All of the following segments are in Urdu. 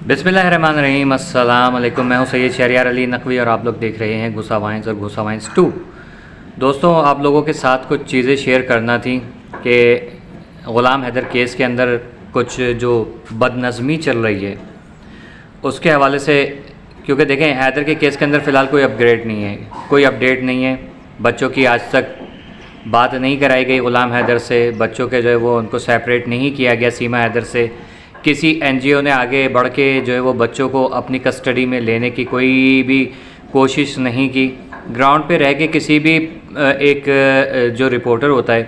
بسم اللہ الرحمن الرحیم، السلام علیکم۔ میں ہوں سید شہریار علی نقوی اور آپ لوگ دیکھ رہے ہیں گھسا وائنز اور گھسا وائنز 2۔ دوستوں، آپ لوگوں کے ساتھ کچھ چیزیں شیئر کرنا تھی کہ غلام حیدر کیس کے اندر کچھ جو بد نظمی چل رہی ہے اس کے حوالے سے، کیونکہ دیکھیں حیدر کے کیس کے اندر فی الحال کوئی اپگریڈ نہیں ہے، کوئی اپڈیٹ نہیں ہے۔ بچوں کی آج تک بات نہیں کرائی گئی غلام حیدر سے، بچوں کے جو ہے وہ ان کو سیپریٹ نہیں کیا گیا سیما حیدر سے۔ کسی این جی او نے آگے بڑھ کے جو ہے وہ بچوں کو اپنی کسٹڈی میں لینے کی کوئی بھی کوشش نہیں کی۔ گراؤنڈ پہ رہ کے کسی بھی ایک جو رپورٹر ہوتا ہے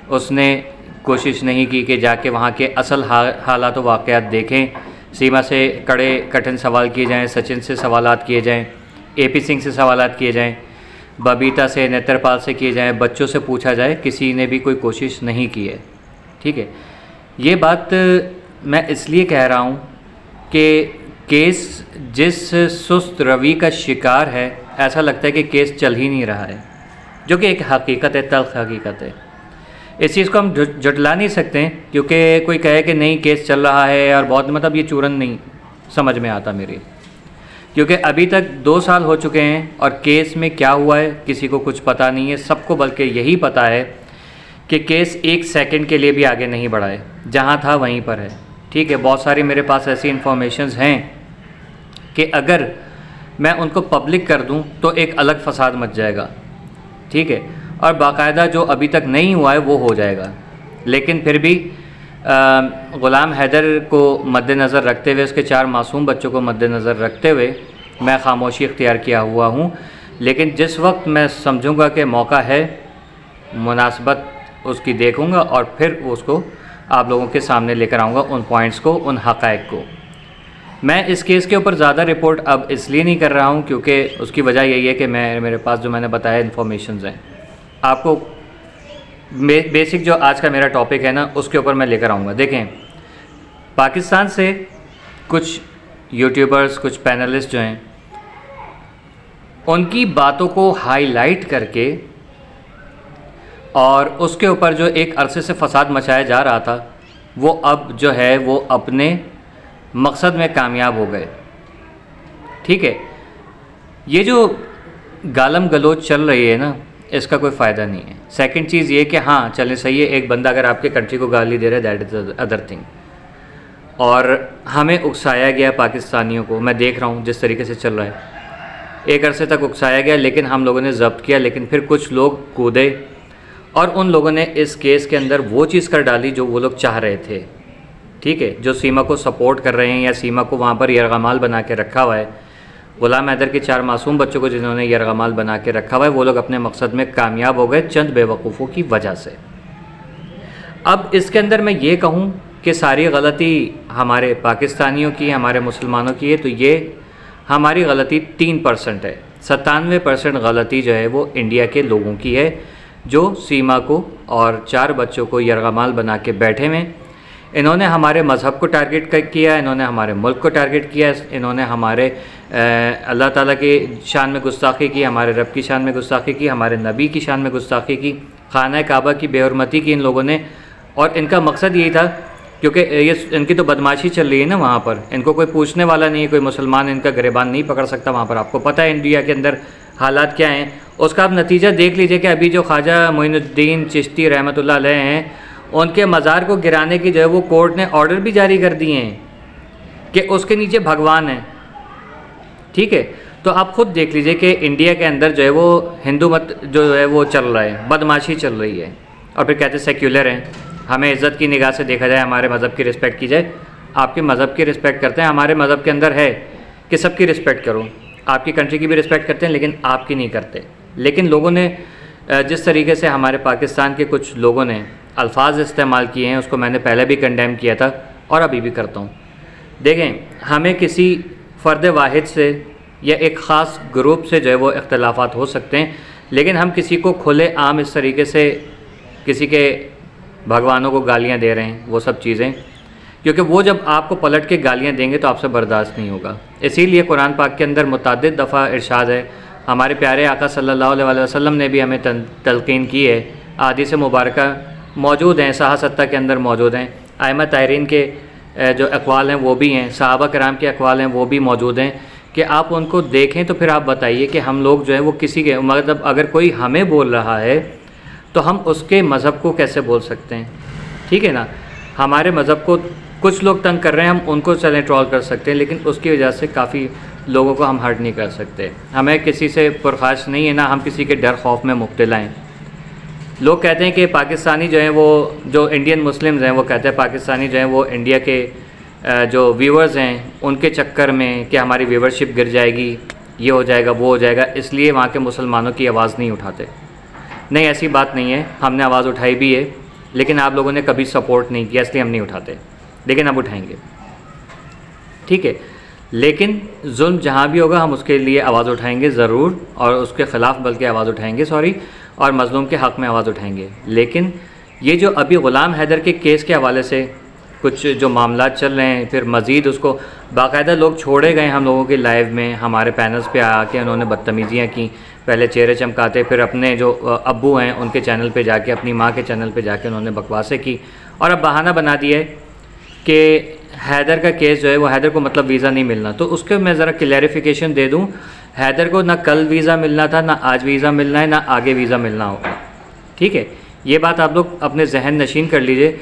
اس نے کوشش نہیں کی کہ جا کے وہاں کے اصل حالات و واقعات دیکھیں۔ سیما سے کڑے کٹھن سوال کیے جائیں، سچن سے سوالات کیے جائیں، اے پی سنگھ سے سوالات کیے جائیں، ببیتا سے، نیتر پال سے کیے جائیں، بچوں سے پوچھا جائے، کسی نے بھی کوئی کوشش نہیں کی ہے۔ ٹھیک ہے، یہ بات میں اس لیے کہہ رہا ہوں کہ کیس جس سست روی کا شکار ہے، ایسا لگتا ہے کہ کیس چل ہی نہیں رہا ہے، جو کہ ایک حقیقت ہے، تلخ حقیقت ہے۔ اس چیز کو ہم جھٹلا نہیں سکتے کیونکہ کوئی کہے کہ نہیں کیس چل رہا ہے اور بہت مطلب یہ چورن نہیں سمجھ میں آتا میرے، کیونکہ ابھی تک 2 سال ہو چکے ہیں اور کیس میں کیا ہوا ہے کسی کو کچھ پتہ نہیں ہے۔ سب کو بلکہ یہی پتہ ہے کہ کیس 1 سیکنڈ کے لیے بھی آگے نہیں بڑھا ہے، جہاں تھا وہیں پر ہے۔ ٹھیک ہے، بہت ساری میرے پاس ایسی انفارمیشنز ہیں کہ اگر میں ان کو پبلک کر دوں تو ایک الگ فساد مچ جائے گا۔ ٹھیک ہے، اور باقاعدہ جو ابھی تک نہیں ہوا ہے وہ ہو جائے گا، لیکن پھر بھی غلام حیدر کو مد نظر رکھتے ہوئے، اس کے 4 معصوم بچوں کو مد نظر رکھتے ہوئے میں خاموشی اختیار کیا ہوا ہوں۔ لیکن جس وقت میں سمجھوں گا کہ موقع ہے، مناسبت اس کی دیکھوں گا اور پھر اس کو آپ لوگوں کے سامنے لے کر آؤں گا، ان پوائنٹس کو، ان حقائق کو۔ میں اس کیس کے اوپر زیادہ رپورٹ اب اس لیے نہیں کر رہا ہوں کیونکہ اس کی وجہ یہی ہے کہ میرے پاس جو میں نے بتایا انفارمیشنز ہیں، آپ کو بیسک جو آج کا میرا ٹاپک ہے نا اس کے اوپر میں لے کر آؤں گا۔ دیکھیں، پاکستان سے کچھ یوٹیوبرز، کچھ پینلسٹ جو ہیں، ان کی باتوں کو ہائی لائٹ کر کے اور اس کے اوپر جو ایک عرصے سے فساد مچایا جا رہا تھا، وہ اب جو ہے وہ اپنے مقصد میں کامیاب ہو گئے۔ ٹھیک ہے، یہ جو گالم گلوچ چل رہی ہے نا، اس کا کوئی فائدہ نہیں ہے۔ سیکنڈ چیز یہ کہ ہاں چلے صحیح ہے، ایک بندہ اگر آپ کے کنٹری کو گالی دے رہا ہے، دیٹ از ادر تھنگ۔ اور ہمیں اکسایا گیا پاکستانیوں کو، میں دیکھ رہا ہوں جس طریقے سے چل رہا ہے، ایک عرصے تک اکسایا گیا لیکن ہم لوگوں نے ضبط کیا، لیکن پھر کچھ لوگ کودے اور ان لوگوں نے اس کیس کے اندر وہ چیز کر ڈالی جو وہ لوگ چاہ رہے تھے۔ ٹھیک ہے، جو سیما کو سپورٹ کر رہے ہیں یا سیما کو وہاں پر یرغمال بنا کے رکھا ہوا ہے، غلام حیدر کے 4 معصوم بچوں کو جنہوں نے یرغمال بنا کے رکھا ہوا ہے، وہ لوگ اپنے مقصد میں کامیاب ہو گئے چند بے وقوفوں کی وجہ سے۔ اب اس کے اندر میں یہ کہوں کہ ساری غلطی ہمارے پاکستانیوں کی، ہمارے مسلمانوں کی ہے، تو یہ ہماری غلطی 3% ہے۔ 97% غلطی جو ہے وہ انڈیا کے لوگوں کی ہے، جو سیما کو اور 4 بچوں کو یرغمال بنا کے بیٹھے ہوئے۔ انہوں نے ہمارے مذہب کو ٹارگٹ کیا، انہوں نے ہمارے ملک کو ٹارگٹ کیا، انہوں نے ہمارے اللہ تعالیٰ کی شان میں گستاخی کی، ہمارے رب کی شان میں گستاخی کی، ہمارے نبی کی شان میں گستاخی کی، خانہ کعبہ کی بے حرمتی کی ان لوگوں نے۔ اور ان کا مقصد یہی تھا، کیونکہ یہ ان کی تو بدماشی چل رہی ہے نا وہاں پر، ان کو کوئی پوچھنے والا نہیں ہے، کوئی مسلمان ان کا گریبان نہیں پکڑ سکتا وہاں پر۔ آپ کو پتہ ہے انڈیا کے اندر حالات کیا ہیں، اس کا آپ نتیجہ دیکھ لیجئے کہ ابھی جو خواجہ معین الدین چشتی رحمۃ اللہ علیہ ہیں، ان کے مزار کو گرانے کی جو ہے وہ کورٹ نے آرڈر بھی جاری کر دیے ہیں کہ اس کے نیچے بھگوان ہیں۔ ٹھیک ہے، تو آپ خود دیکھ لیجئے کہ انڈیا کے اندر جو ہے وہ ہندو مت جو ہے وہ چل رہا ہے، بدماشی چل رہی ہے، اور پھر کہتے ہیں سیکولر ہیں، ہمیں عزت کی نگاہ سے دیکھا جائے، ہمارے مذہب کی رسپیکٹ کی جائے۔ آپ کے مذہب کی رسپیکٹ کرتے ہیں، ہمارے مذہب کے اندر ہے کہ سب کی رسپیکٹ کرو، آپ کی کنٹری کی بھی رسپیکٹ کرتے ہیں لیکن آپ کی نہیں کرتے۔ لیکن لوگوں نے جس طریقے سے ہمارے پاکستان کے کچھ لوگوں نے الفاظ استعمال کیے ہیں، اس کو میں نے پہلے بھی کنڈیم کیا تھا اور ابھی بھی کرتا ہوں۔ دیکھیں، ہمیں کسی فرد واحد سے یا ایک خاص گروپ سے جو ہے وہ اختلافات ہو سکتے ہیں، لیکن ہم کسی کو کھلے عام اس طریقے سے کسی کے بھگوانوں کو گالیاں دے رہے ہیں، وہ سب چیزیں، کیونکہ وہ جب آپ کو پلٹ کے گالیاں دیں گے تو آپ سے برداشت نہیں ہوگا۔ اسی لیے قرآن پاک کے اندر متعدد دفعہ ارشاد ہے، ہمارے پیارے آقا صلی اللہ علیہ وسلم نے بھی ہمیں تلقین کی ہے، احادیث مبارکہ موجود ہیں، صحاح ستہ کے اندر موجود ہیں، ائمہ طاہرین کے جو اقوال ہیں وہ بھی ہیں، صحابہ کرام کے اقوال ہیں وہ بھی موجود ہیں، کہ آپ ان کو دیکھیں تو پھر آپ بتائیے کہ ہم لوگ جو ہے وہ کسی کے مطلب اگر کوئی ہمیں بول رہا ہے تو ہم اس کے مذہب کو کیسے بول سکتے ہیں؟ ٹھیک ہے نا، ہمارے مذہب کو کچھ لوگ تنگ کر رہے ہیں، ہم ان کو چلیں ٹرول کر سکتے ہیں، لیکن اس کی وجہ سے کافی لوگوں کو ہم ہرٹ نہیں کر سکتے۔ ہمیں کسی سے پرخاش نہیں ہے، نہ ہم کسی کے ڈر خوف میں مبتلا ہیں۔ لوگ کہتے ہیں کہ پاکستانی جو ہیں وہ جو انڈین مسلمز ہیں وہ کہتے ہیں پاکستانی جو ہیں وہ انڈیا کے جو ویورز ہیں ان کے چکر میں کہ ہماری ویورشپ گر جائے گی، یہ ہو جائے گا وہ ہو جائے گا، اس لیے وہاں کے مسلمانوں کی آواز نہیں اٹھاتے۔ نہیں، ایسی بات نہیں ہے، ہم نے آواز اٹھائی بھی ہے، لیکن آپ لوگوں نے کبھی سپورٹ نہیں کیا، اس لیے ہم نہیں اٹھاتے، لیکن اب اٹھائیں گے، ٹھیک ہے۔ لیکن ظلم جہاں بھی ہوگا ہم اس کے لیے آواز اٹھائیں گے ضرور، اور اس کے خلاف بلکہ آواز اٹھائیں گے اور مظلوم کے حق میں آواز اٹھائیں گے۔ لیکن یہ جو ابھی غلام حیدر کے کیس کے حوالے سے کچھ جو معاملات چل رہے ہیں، پھر مزید اس کو باقاعدہ لوگ چھوڑے گئے ہم لوگوں کے لائیو میں، ہمارے پینلز پہ آ کے انہوں نے بدتمیزیاں کی، پہلے چہرے چمکاتے، پھر اپنے جو ابو ہیں ان کے چینل پہ جا کے، اپنی ماں کے چینل پہ جا کے انہوں نے بکواسیں کی، اور اب بہانہ بنا دیا ہے کہ حیدر کا کیس جو ہے وہ حیدر کو مطلب ویزا نہیں ملنا۔ تو اس کے میں ذرا کلیریفیکیشن دے دوں، حیدر کو نہ کل ویزا ملنا تھا، نہ آج ویزا ملنا ہے، نہ آگے ویزا ملنا ہوگا، ٹھیک ہے۔ یہ بات آپ لوگ اپنے ذہن نشین کر لیجئے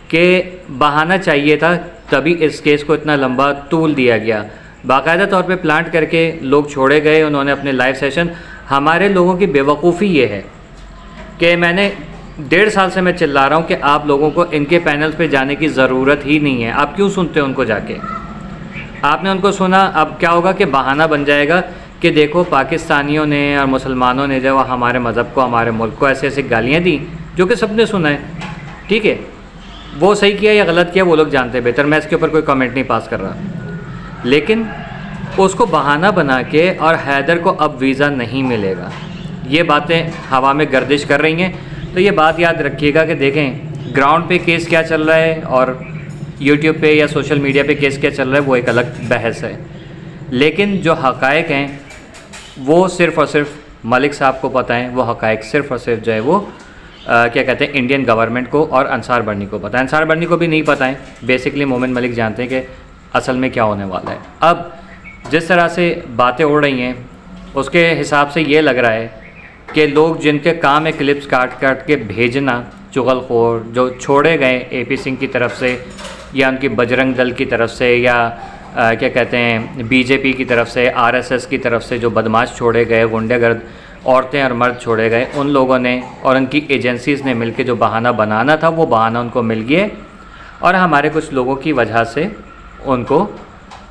کہ بہانہ چاہیے تھا، تبھی اس کیس کو اتنا لمبا طول دیا گیا، باقاعدہ طور پہ پلانٹ کر کے لوگ چھوڑے گئے، انہوں نے اپنے لائیو سیشن۔ ہمارے لوگوں کی بے وقوفی یہ ہے کہ میں نے 1.5 سال سے میں چلا رہا ہوں کہ آپ لوگوں کو ان کے پینلز پہ جانے کی ضرورت ہی نہیں ہے، آپ کیوں سنتے ہیں ان کو جا کے؟ آپ نے ان کو سنا، اب کیا ہوگا کہ بہانہ بن جائے گا کہ دیکھو پاکستانیوں نے اور مسلمانوں نے جو ہمارے مذہب کو، ہمارے ملک کو ایسے ایسے گالیاں دیں، جو کہ سب نے سنا ہے، ٹھیک ہے۔ وہ صحیح کیا یا غلط کیا وہ لوگ جانتے ہیں بہتر، میں اس کے اوپر کوئی کمنٹ نہیں پاس کر رہا، لیکن اس کو بہانہ بنا کے اور حیدر کو اب ویزا نہیں ملے گا، یہ باتیں ہوا میں گردش کر رہی ہیں۔ تو یہ بات یاد رکھیے گا کہ دیکھیں گراؤنڈ پہ کیس کیا چل رہا ہے اور یوٹیوب پہ یا سوشل میڈیا پہ کیس کیا چل رہا ہے وہ ایک الگ بحث ہے، لیکن جو حقائق ہیں وہ صرف اور صرف ملک صاحب کو پتہ ہیں، وہ حقائق صرف اور صرف جو ہے وہ کیا کہتے ہیں انڈین گورنمنٹ کو اور انصار برنی کو پتہ ہے۔ انصار برنی کو بھی نہیں پتہ ہے، بیسکلی مومن ملک جانتے ہیں کہ اصل میں کیا ہونے والا ہے۔ اب جس طرح سے باتیں اڑ رہی ہیں اس کے حساب سے یہ لگ رہا ہے کہ لوگ جن کے کام ہے کلپس کاٹ کاٹ کے بھیجنا، چغل خور جو چھوڑے گئے اے پی سنگھ کی طرف سے یا ان کی بجرنگ دل کی طرف سے یا کیا کہتے ہیں بی جے پی کی طرف سے، آر ایس ایس کی طرف سے جو بدماش چھوڑے گئے، غنڈے گرد عورتیں اور مرد چھوڑے گئے، ان لوگوں نے اور ان کی ایجنسیز نے مل کے جو بہانہ بنانا تھا وہ بہانہ ان کو مل گیا، اور ہمارے کچھ لوگوں کی وجہ سے ان کو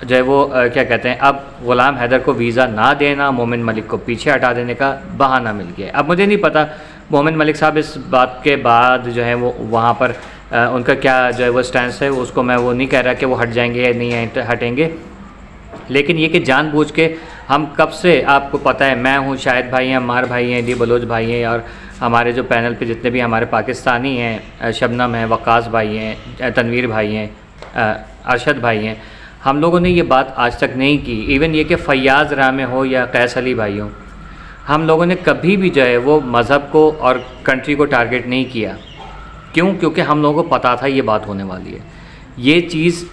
جو ہے وہ کیا کہتے ہیں اب غلام حیدر کو ویزا نہ دینا، مومن ملک کو پیچھے ہٹا دینے کا بہانہ مل گیا۔ اب مجھے نہیں پتہ مومن ملک صاحب اس بات کے بعد جو ہے وہ وہاں پر ان کا کیا جو ہے وہ سٹینس ہے، اس کو میں وہ نہیں کہہ رہا کہ وہ ہٹ جائیں گے یا نہیں ہٹیں گے، لیکن یہ کہ جان بوجھ کے ہم کب سے، آپ کو پتہ ہے میں ہوں، شاہد بھائی ہیں، عمار بھائی ہیں، ڈی بلوچ بھائی ہیں، اور ہمارے جو پینل پہ جتنے بھی ہمارے پاکستانی ہیں، شبنم ہیں، وقاص بھائی ہیں، تنویر بھائی ہیں، ارشد بھائی ہیں، ہم لوگوں نے یہ بات آج تک نہیں کی۔ ایون یہ کہ فیاض رامے ہو یا قیس علی بھائی ہو، ہم لوگوں نے کبھی بھی جو ہے وہ مذہب کو اور کنٹری کو ٹارگٹ نہیں کیا۔ کیوں؟ کیونکہ ہم لوگوں کو پتہ تھا یہ بات ہونے والی ہے، یہ چیز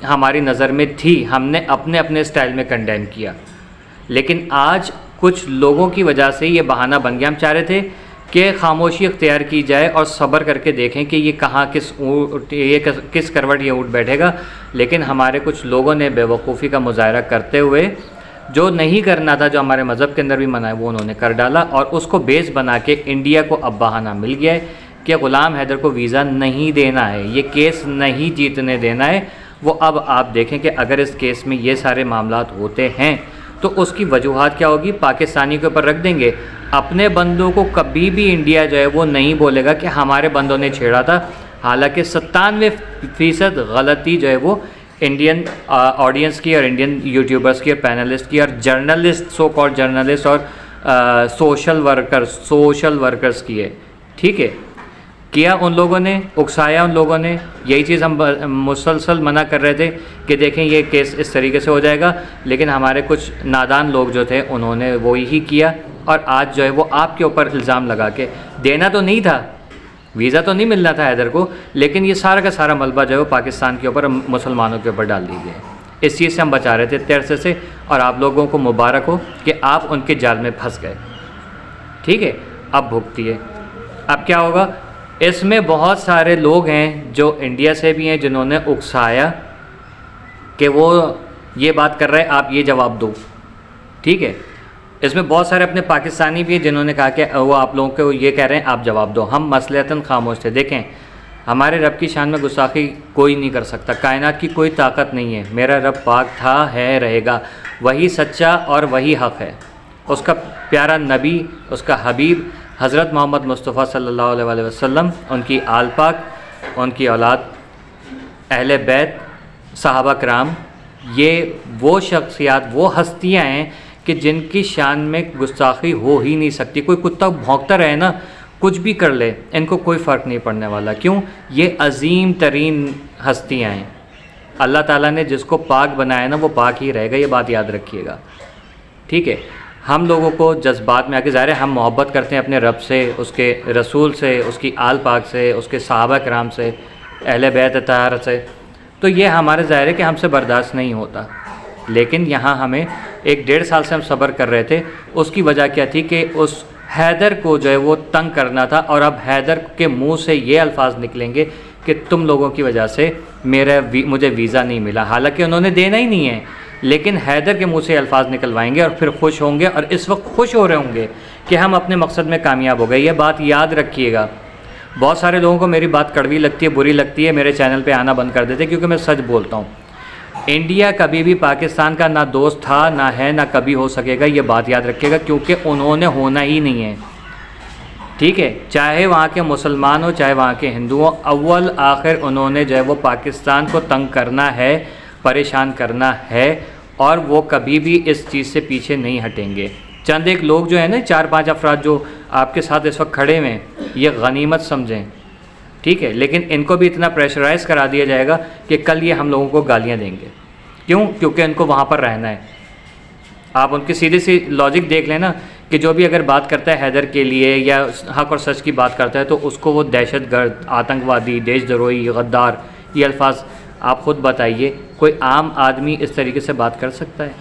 ہماری نظر میں تھی، ہم نے اپنے اپنے سٹائل میں کنڈیم کیا، لیکن آج کچھ لوگوں کی وجہ سے یہ بہانہ بن گیا۔ ہم چاہ رہے تھے کہ خاموشی اختیار کی جائے اور صبر کر کے دیکھیں کہ یہ کہاں کس کروٹ یہ اٹھ بیٹھے گا، لیکن ہمارے کچھ لوگوں نے بے وقوفی کا مظاہرہ کرتے ہوئے جو نہیں کرنا تھا، جو ہمارے مذہب کے اندر بھی منع ہے، وہ انہوں نے کر ڈالا، اور اس کو بیس بنا کے انڈیا کو اب بہانہ مل گیا ہے کہ غلام حیدر کو ویزا نہیں دینا ہے، یہ کیس نہیں جیتنے دینا ہے۔ وہ اب آپ دیکھیں کہ اگر اس کیس میں یہ سارے معاملات ہوتے ہیں تو اس کی وجوہات کیا ہوگی، پاکستانی کے اوپر رکھ دیں گے۔ اپنے بندوں کو کبھی بھی انڈیا جو ہے وہ نہیں بولے گا کہ ہمارے بندوں نے چھیڑا تھا، حالانکہ 97% غلطی جو ہے وہ انڈین آڈینس کی اور انڈین یوٹیوبرز کی اور پینلسٹ کی اور جرنلسٹ، سو کال جرنلسٹ اور سوشل ورکرز کی ہے، ٹھیک ہے۔ کیا ان لوگوں نے، اکسایا ان لوگوں نے، یہی چیز ہم مسلسل منع کر رہے تھے کہ دیکھیں یہ کیس اس طریقے سے ہو جائے گا، لیکن ہمارے کچھ نادان لوگ جو تھے انہوں نے وہی کیا، اور آج جو ہے وہ آپ کے اوپر الزام لگا کے دینا تو نہیں تھا، ویزا تو نہیں ملنا تھا حیدر کو، لیکن یہ سارا کا سارا ملبہ جو ہے وہ پاکستان کے اوپر، مسلمانوں کے اوپر ڈال دی گئی. اس چیز سے ہم بچا رہے تھے اتنے عرصے سے، اور آپ لوگوں کو مبارک ہو کہ آپ ان کے جال میں پھنس گئے. ٹھیک ہے، اب بھگتیے. اب کیا ہوگا؟ اس میں بہت سارے لوگ ہیں جو انڈیا سے بھی ہیں جنہوں نے اکسایا کہ وہ یہ بات کر رہے ہیں، آپ یہ جواب دو. ٹھیک ہے، اس میں بہت سارے اپنے پاکستانی بھی ہیں جنہوں نے کہا کہ وہ آپ لوگوں کو یہ کہہ رہے ہیں آپ جواب دو. ہم مصلحتاً خاموش تھے. دیکھیں، ہمارے رب کی شان میں گستاخی کوئی نہیں کر سکتا، کائنات کی کوئی طاقت نہیں ہے. میرا رب پاک تھا، ہے، رہے گا، وہی سچا اور وہی حق ہے. اس کا پیارا نبی، اس کا حبیب حضرت محمد مصطفیٰ صلی اللہ علیہ وسلم، ان کی آل پاک، ان کی اولاد، اہل بیت، صحابہ کرام، یہ وہ شخصیات، وہ ہستیاں ہیں کہ جن کی شان میں گستاخی ہو ہی نہیں سکتی. کوئی کتا بھونکتا رہے نا، کچھ بھی کر لے، ان کو کوئی فرق نہیں پڑنے والا. کیوں؟ یہ عظیم ترین ہستیاں ہیں. اللہ تعالیٰ نے جس کو پاک بنایا نا وہ پاک ہی رہے گا، یہ بات یاد رکھیے گا. ٹھیک ہے، ہم لوگوں کو جذبات میں آ کے ظاہر ہے ہم محبت کرتے ہیں اپنے رب سے، اس کے رسول سے، اس کی آل پاک سے، اس کے صحابہ کرام سے، اہل بیت اطہار سے، تو یہ ہمارے ظاہر ہے کہ ہم سے برداشت نہیں ہوتا. لیکن یہاں ہمیں 1.5 سال سے ہم صبر کر رہے تھے. اس کی وجہ کیا تھی کہ اس حیدر کو جو ہے وہ تنگ کرنا تھا، اور اب حیدر کے منہ سے یہ الفاظ نکلیں گے کہ تم لوگوں کی وجہ سے مجھے ویزا نہیں ملا، حالانکہ انہوں نے دینا ہی نہیں ہے. لیکن حیدر کے منہ سے الفاظ نکلوائیں گے اور پھر خوش ہوں گے، اور اس وقت خوش ہو رہے ہوں گے کہ ہم اپنے مقصد میں کامیاب ہو گئے. یہ بات یاد رکھیے گا. بہت سارے لوگوں کو میری بات کڑوی لگتی ہے، بری لگتی ہے، میرے چینل پہ آنا بند کر دیتے کیونکہ میں سچ بولتا ہوں. انڈیا کبھی بھی پاکستان کا نہ دوست تھا، نہ ہے، نہ کبھی ہو سکے گا. یہ بات یاد رکھیے گا، کیونکہ انہوں نے ہونا ہی نہیں ہے. ٹھیک ہے، چاہے وہاں کے مسلمان ہو، چاہے وہاں کے ہندو ہوں، اول آخر انہوں نے جو ہے وہ پاکستان کو تنگ کرنا ہے، پریشان کرنا ہے، اور وہ کبھی بھی اس چیز سے پیچھے نہیں ہٹیں گے. چند ایک لوگ جو ہیں نا، 4-5 افراد جو آپ کے ساتھ اس وقت کھڑے ہوئے ہیں، یہ غنیمت سمجھیں. ٹھیک ہے، لیکن ان کو بھی اتنا پریشرائز کرا دیا جائے گا کہ کل یہ ہم لوگوں کو گالیاں دیں گے. کیوں؟ کیونکہ ان کو وہاں پر رہنا ہے. آپ ان کی سیدھی سی لاجک دیکھ لیں نا، کہ جو بھی اگر بات کرتا ہے حیدر کے لیے یا حق اور سچ کی بات کرتا ہے تو اس کو وہ دہشت گرد، آتنکوادی، دیش دروہی، غدار، یہ الفاظ آپ خود بتائیے کوئی عام آدمی اس طریقے سے بات کر سکتا ہے؟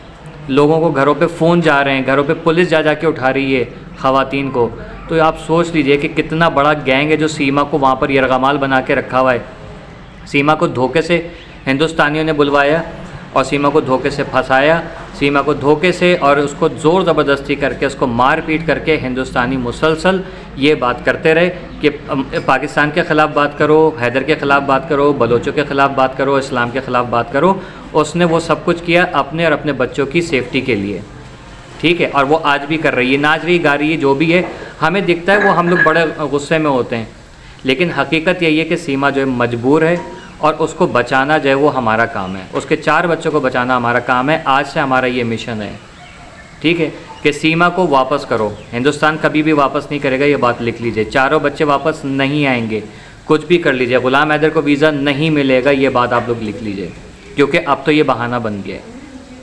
لوگوں کو گھروں پہ فون جا رہے ہیں، گھروں پہ پولیس جا کے اٹھا رہی ہے خواتین کو. تو آپ سوچ لیجئے کہ کتنا بڑا گینگ ہے جو سیما کو وہاں پر یرغمال بنا کے رکھا ہوا ہے. سیما کو دھوکے سے ہندوستانیوں نے بلوایا اور سیما کو دھوکے سے پھنسایا، سیما کو دھوکے سے اور اس کو زور زبردستی کر کے، اس کو مار پیٹ کر کے ہندوستانی مسلسل یہ بات کرتے رہے کہ پاکستان کے خلاف بات کرو، حیدر کے خلاف بات کرو، بلوچوں کے خلاف بات کرو، اسلام کے خلاف بات کرو. اس نے وہ سب کچھ کیا اپنے اور اپنے بچوں کی سیفٹی کے لیے. ٹھیک ہے، اور وہ آج بھی کر رہی ہے، ناچ رہی، گا رہی ہے، جو بھی ہے. ہمیں دکھتا ہے وہ ہم لوگ بڑے غصے میں ہوتے ہیں، لیکن حقیقت یہی ہے کہ سیما جو ہے مجبور ہے، اور اس کو بچانا جو ہے وہ ہمارا کام ہے. اس کے 4 بچوں کو بچانا ہمارا کام ہے. آج سے ہمارا یہ مشن ہے. ٹھیک ہے، کہ سیما کو واپس کرو. ہندوستان کبھی بھی واپس نہیں کرے گا، یہ بات لکھ لیجئے. 4 بچے واپس نہیں آئیں گے، کچھ بھی کر لیجئے. غلام حیدر کو ویزا نہیں ملے گا، یہ بات آپ لوگ لکھ لیجئے، کیونکہ اب تو یہ بہانہ بن گیا ہے.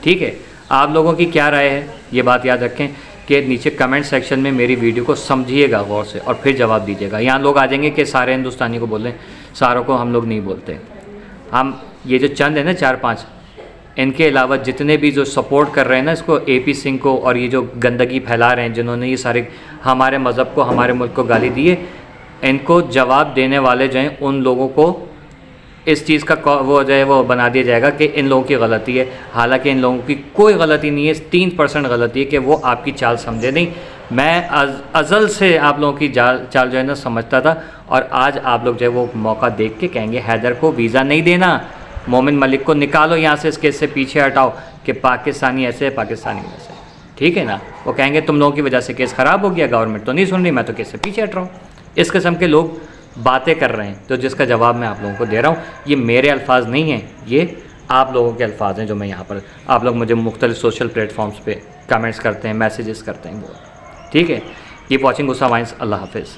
ٹھیک ہے، آپ لوگوں کی کیا رائے ہے یہ بات یاد رکھیں کہ نیچے کمنٹ سیکشن میں میری ویڈیو کو سمجھیے گا غور سے اور پھر جواب دیجیے گا. یہاں لوگ آ جائیں گے کہ سارے ہندوستانی کو بول دیں، ساروں کو ہم لوگ نہیں بولتے. ہم یہ جو چند ہیں نا 4-5، ان کے علاوہ جتنے بھی جو سپورٹ کر رہے ہیں نا اس کو، اے پی سنگھ کو، اور یہ جو گندگی پھیلا رہے ہیں جنہوں نے یہ سارے ہمارے مذہب کو، ہمارے ملک کو گالی دی ہے، ان کو جواب دینے والے جو ہیں ان لوگوں کو اس چیز کا وہ جو ہے وہ بنا دیا جائے گا کہ ان لوگوں کی غلطی ہے. حالانکہ ان لوگوں کی کوئی غلطی نہیں ہے، 3% غلطی ہے کہ وہ آپ کی چال سمجھے نہیں. میں ازل سے آپ لوگوں کی چال جو ہے نا سمجھتا تھا، اور آج آپ لوگ جو ہے وہ موقع دیکھ کے کہیں گے حیدر کو ویزا نہیں دینا، مومن ملک کو نکالو یہاں سے، اس کیس سے پیچھے ہٹاؤ کہ پاکستانی ایسے، پاکستانی ایسے. ٹھیک ہے نا، وہ کہیں گے تم لوگوں کی وجہ سے کیس خراب ہو گیا، گورنمنٹ تو نہیں سن رہی، میں تو کیس سے پیچھے ہٹ رہا ہوں. اس قسم کے لوگ باتیں کر رہے ہیں، تو جس کا جواب میں آپ لوگوں کو دے رہا ہوں. یہ میرے الفاظ نہیں ہیں، یہ آپ لوگوں کے الفاظ ہیں جو میں یہاں پر، آپ لوگ مجھے مختلف سوشل پلیٹ فارمز پہ کمنٹس کرتے ہیں، میسیجز کرتے ہیں. ٹھیک ہے، کیپ واچنگ غصہ وائنس. اللہ حافظ.